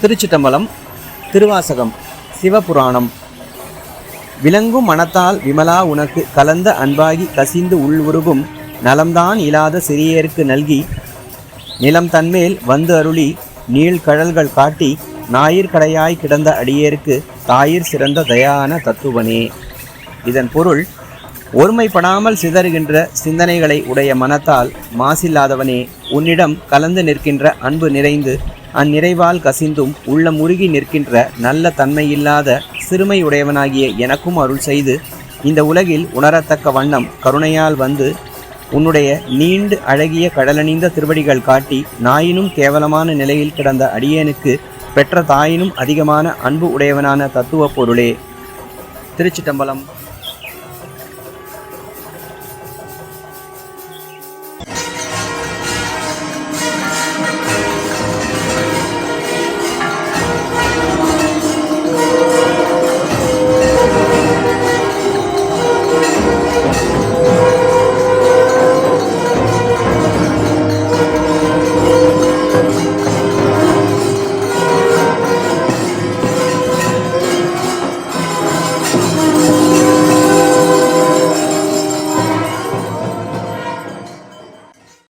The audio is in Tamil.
திருச்சிட்டம்பலம். திருவாசகம். சிவபுராணம். விளங்கும் மனத்தால் விமலா உனக்கு கலந்த அன்பாகி கசிந்து உள்வுருகும் நலம்தான் இல்லாத சிறியருக்கு நல்கி நிலம் தன்மேல் வந்து அருளி நீழ்கழல்கள் காட்டி ஞாயிற்கடையாய் கிடந்த அடியேற்கு தாயிற் சிறந்த தயான தத்துவனே. இதன் பொருள், ஒருமைப்படாமல் சிதறுகின்ற சிந்தனைகளை உடைய மனத்தால் மாசில்லாதவனே, உன்னிடம் கலந்து நிற்கின்ற அன்பு நிறைந்து அந்நிறைவால் கசிந்தும் உள்ள முருகி நிற்கின்ற நல்ல தன்மையில்லாத சிறுமையுடையவனாகிய எனக்கும் அருள் செய்து இந்த உலகில் உணரத்தக்க வண்ணம் கருணையால் வந்து உன்னுடைய நீண்டு அழகிய கடலணிந்த திருவடிகள் காட்டி நாயினும் கேவலமான நிலையில் கிடந்த அடியேனுக்கு பெற்ற தாயினும் அதிகமான அன்பு உடையவனான தத்துவ பொருளே. திருச்சிட்டம்பலம்.